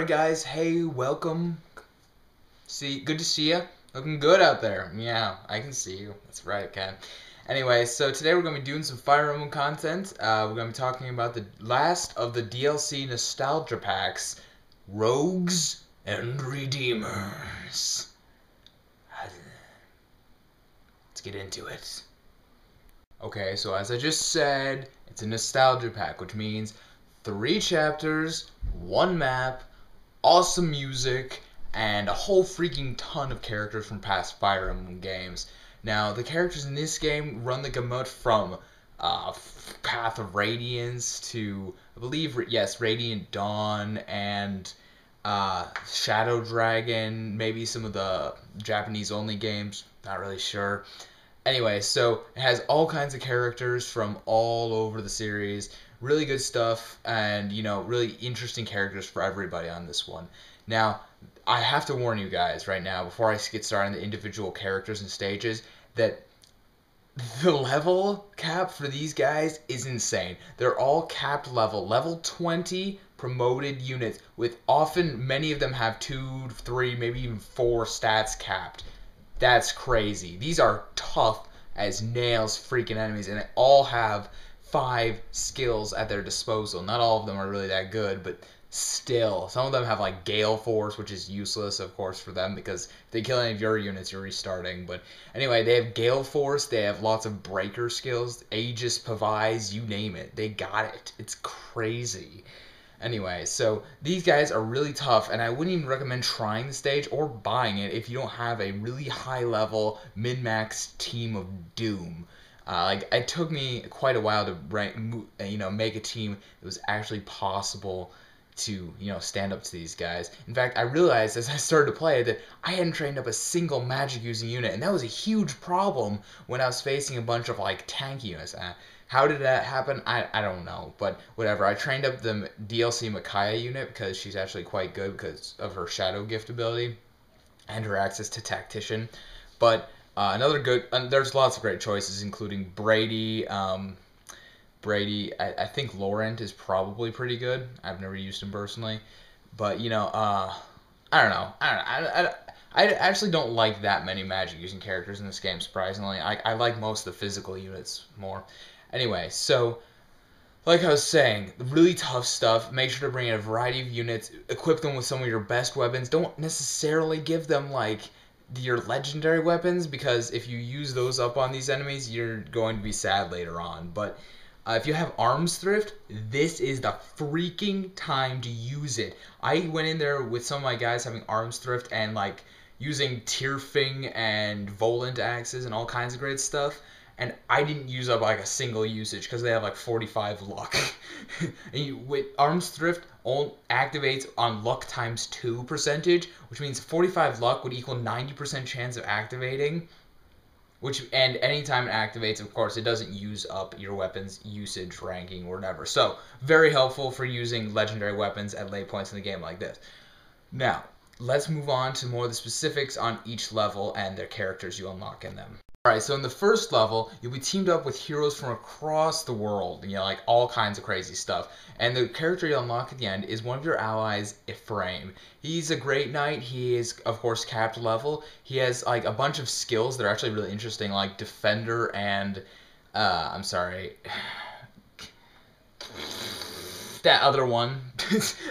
Alright guys, hey, welcome. Good to see you. Looking good out there. Yeah, I can see you. That's right, Ken. Anyway, so today we're going to be doing some Fire Emblem content. We're going to be talking about the last of the DLC nostalgia packs, Rogues and Redeemers. Let's get into it. Okay, so as I just said, it's a nostalgia pack, which means 3 chapters, 1 map, awesome music, and a whole freaking ton of characters from past Fire Emblem games. Now, the characters in this game run the gamut from Path of Radiance to, I believe, yes, Radiant Dawn and Shadow Dragon, maybe some of the Japanese-only games, not really sure. Anyway, so it has all kinds of characters from all over the series. Really good stuff, and, you know, really interesting characters for everybody on this one. Now, I have to warn you guys right now, before I get started on the individual characters and stages, that the level cap for these guys is insane. They're all capped level 20 promoted units, with often many of them have 2, 3, maybe even 4 stats capped. That's crazy. These are tough as nails freaking enemies, and they all have 5 skills at their disposal. Not all of them are really that good, but still. Some of them have like Gale Force, which is useless, of course, for them, because if they kill any of your units, you're restarting. But anyway, they have Gale Force, they have lots of breaker skills, Aegis, Pavise, you name it. They got it. It's crazy. Anyway, so these guys are really tough, and I wouldn't even recommend trying the stage or buying it if you don't have a really high-level, min-max team of doom. Like, it took me quite a while to make a team that was actually possible to, stand up to these guys. In fact, I realized as I started to play that I hadn't trained up a single magic-using unit, and that was a huge problem when I was facing a bunch of, like, tank units. How did that happen? I don't know, but whatever. I trained up the DLC Micaiah unit because she's actually quite good because of her Shadow Gift ability and her access to Tactician. But another good, there's lots of great choices, including Brady. I think Laurent is probably pretty good. I've never used him personally, but I don't know. I actually don't like that many magic using characters in this game, surprisingly. I like most of the physical units more. Anyway, so, like I was saying, really tough stuff. Make sure to bring in a variety of units. Equip them with some of your best weapons. Don't necessarily give them, like, your legendary weapons, because if you use those up on these enemies, you're going to be sad later on. But if you have Arms Thrift, this is the freaking time to use it. I went in there with some of my guys having Arms Thrift and, like, using Tierfing and Volant axes and all kinds of great stuff. And I didn't use up like a single usage because they have like 45 luck. With Arms Thrift activates on luck times 2 percentage, which means 45 luck would equal 90% chance of activating. And anytime it activates, of course, it doesn't use up your weapon's usage ranking or whatever. So very helpful for using legendary weapons at late points in the game like this. Now, let's move on to more of the specifics on each level and their characters you unlock in them. Alright, so in the first level, you'll be teamed up with heroes from across the world, like all kinds of crazy stuff. And the character you unlock at the end is one of your allies, Ephraim. He's a great knight. He is, of course, capped level. He has like a bunch of skills that are actually really interesting, like Defender and, I'm sorry, that other one,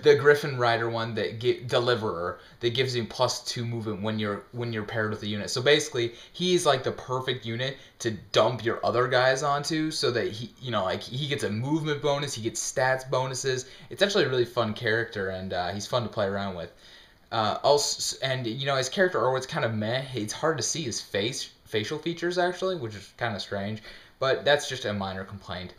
the Griffin Rider one, Deliverer, that gives you +2 movement when you're paired with a unit. So basically, he's like the perfect unit to dump your other guys onto, so that he gets a movement bonus, he gets stats bonuses. It's actually a really fun character, and he's fun to play around with. His character always kind of meh. It's hard to see his facial features actually, which is kind of strange, but that's just a minor complaint.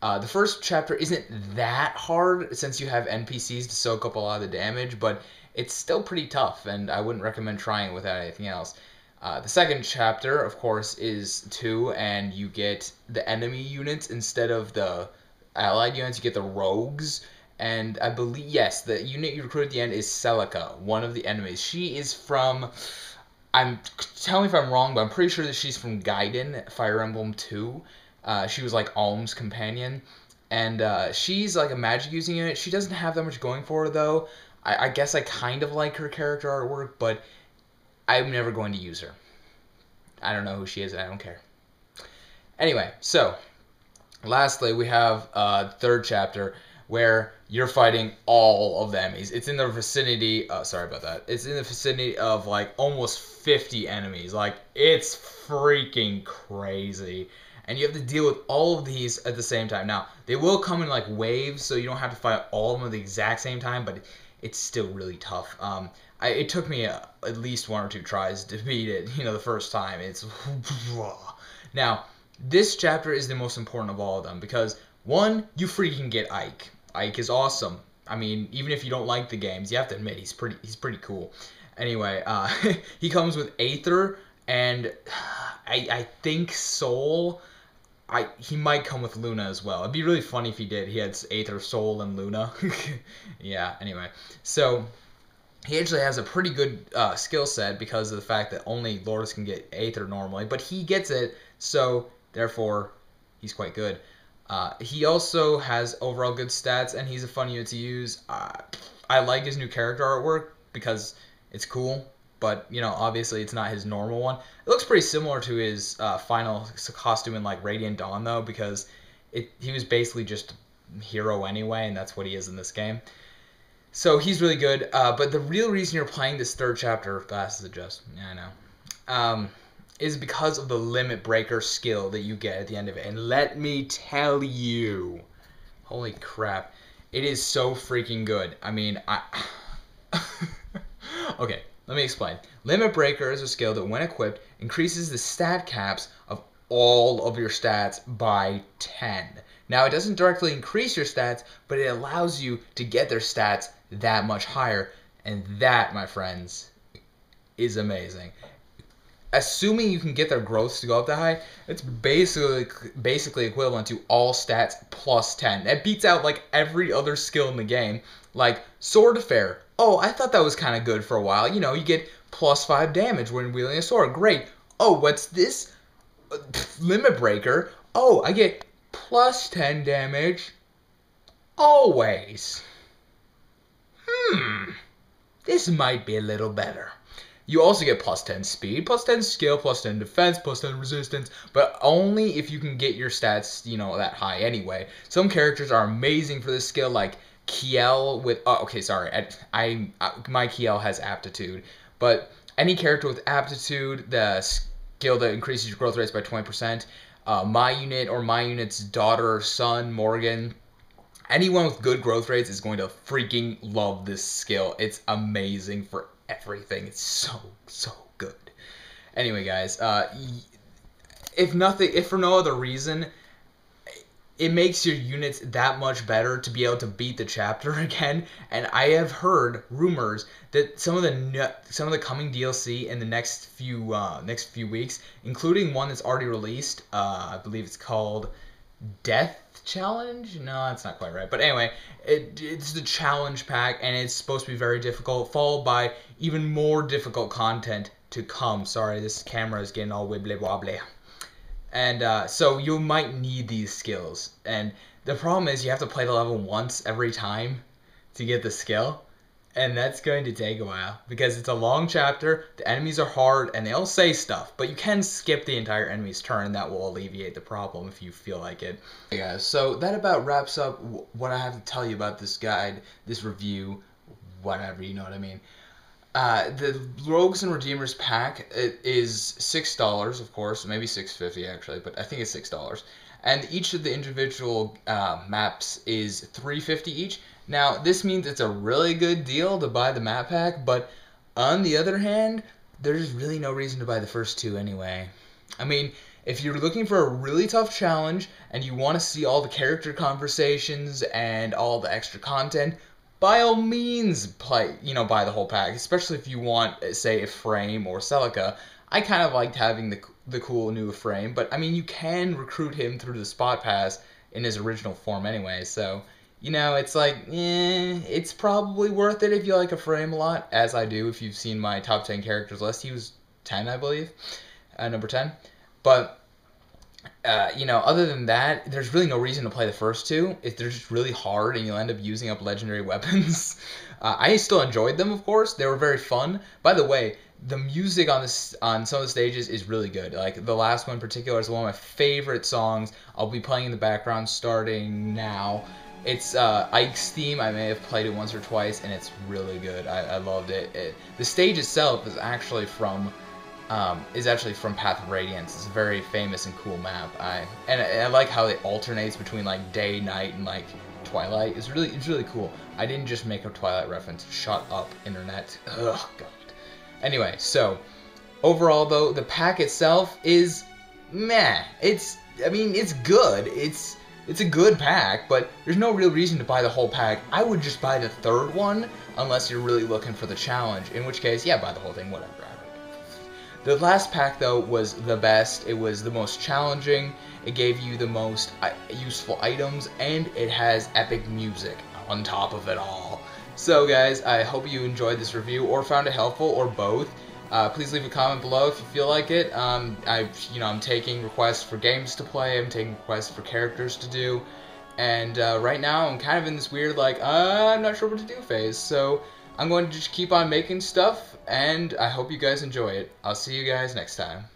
The first chapter isn't that hard since you have NPCs to soak up a lot of the damage, but it's still pretty tough, and I wouldn't recommend trying it without anything else. The second chapter, of course, is 2, and you get the enemy units instead of the allied units. You get the rogues, and I believe, yes, the unit you recruit at the end is Celica, one of the enemies. She is from, tell me if I'm wrong, but I'm pretty sure that she's from Gaiden, Fire Emblem 2. She was like Alm's companion, and she's like a magic using unit. She doesn't have that much going for her though. I guess I kind of like her character artwork, but I'm never going to use her. I don't know who she is, and I don't care. Anyway, so lastly, we have third chapter where you're fighting all of the enemies. It's in the vicinity. Sorry about that. It's in the vicinity of like almost 50 enemies. Like, it's freaking crazy. And you have to deal with all of these at the same time. Now, they will come in like waves, so you don't have to fight all of them at the exact same time, but it's still really tough. It took me at least 1 or 2 tries to beat it, the first time. It's now, this chapter is the most important of all of them because, one, you freaking get Ike. Ike is awesome. I mean, even if you don't like the games, you have to admit he's pretty cool. Anyway, he comes with Aether and I think Soul. He might come with Luna as well. It'd be really funny if he did. He had Aether, Soul, and Luna. Yeah. Anyway, so he actually has a pretty good skill set because of the fact that only Lords can get Aether normally, but he gets it, so therefore he's quite good. He also has overall good stats, and he's a fun unit to use. I like his new character artwork because it's cool, but obviously it's not his normal one. It looks pretty similar to his final costume in like Radiant Dawn though, because he was basically just a hero anyway, and that's what he is in this game. So he's really good, but the real reason you're playing this third chapter, glasses adjust, yeah, I know, is because of the limit breaker skill that you get at the end of it. And let me tell you, holy crap, it is so freaking good. I mean, okay, let me explain. Limit breaker is a skill that when equipped increases the stat caps of all of your stats by 10. Now, it doesn't directly increase your stats, but it allows you to get their stats that much higher, and that, my friends, is amazing. Assuming you can get their growths to go up that high, it's basically equivalent to all stats plus 10. That beats out like every other skill in the game, like Sword Affair. Oh, I thought that was kind of good for a while. You get plus 5 damage when wielding a sword. Great. Oh, what's this? Limit Breaker. Oh, I get plus 10 damage always. This might be a little better. You also get plus 10 speed, plus 10 skill, plus 10 defense, plus 10 resistance, but only if you can get your stats, that high anyway. Some characters are amazing for this skill, like Kiel with... Oh, okay, sorry. My Kiel has aptitude, but any character with aptitude, the skill that increases your growth rates by 20%, my unit or my unit's daughter or son, Morgan... Anyone with good growth rates is going to freaking love this skill. It's amazing for everything. It's so good. Anyway, guys, if for no other reason, it makes your units that much better to be able to beat the chapter again. And I have heard rumors that some of the coming DLC in the next few weeks, including one that's already released, I believe it's called Death Challenge? No, that's not quite right. But anyway, it's the challenge pack, and it's supposed to be very difficult, followed by even more difficult content to come. Sorry, this camera is getting all wibbly wobbly. And so you might need these skills. And the problem is you have to play the level once every time to get the skill. And that's going to take a while because it's a long chapter, the enemies are hard, and they all say stuff. But you can skip the entire enemy's turn, and that will alleviate the problem if you feel like it. Okay, guys, so that about wraps up what I have to tell you about this guide, this review, whatever, you know what I mean. The Rogues and Redeemers pack is $6, of course, maybe $6.50 actually, but I think it's $6. And each of the individual maps is $3.50 each. Now, this means it's a really good deal to buy the map pack, but on the other hand, there's really no reason to buy the first 2 anyway. I mean, if you're looking for a really tough challenge and you want to see all the character conversations and all the extra content, by all means buy the whole pack, especially if you want, say, Ephraim or Celica. I kind of liked having the cool new Ephraim, but I mean, you can recruit him through the spot pass in his original form anyway, so... it's like, it's probably worth it if you like Ephraim a lot, as I do if you've seen my top 10 characters list. He was 10, I believe, number 10. But, other than that, there's really no reason to play the first 2. They're just really hard, and you'll end up using up legendary weapons. I still enjoyed them, of course. They were very fun. By the way, the music on some of the stages is really good. Like the last one in particular is one of my favorite songs. I'll be playing in the background starting now. It's Ike's theme. I may have played it once or twice, and it's really good. I loved it. The stage itself is actually from Path of Radiance. It's a very famous and cool map. I like how it alternates between like day, night, and like Twilight. It's really cool. I didn't just make a Twilight reference. Shut up, internet. Ugh, God. Anyway, so overall though, the pack itself is meh. It's good. It's a good pack, but there's no real reason to buy the whole pack. I would just buy the third one unless you're really looking for the challenge. In which case, yeah, buy the whole thing. Whatever. The last pack, though, was the best. It was the most challenging. It gave you the most useful items, and it has epic music on top of it all. So, guys, I hope you enjoyed this review or found it helpful, or both. Please leave a comment below if you feel like it. I'm taking requests for games to play. I'm taking requests for characters to do. And right now, I'm kind of in this weird, like, I'm not sure what to do phase. So I'm going to just keep on making stuff, and I hope you guys enjoy it. I'll see you guys next time.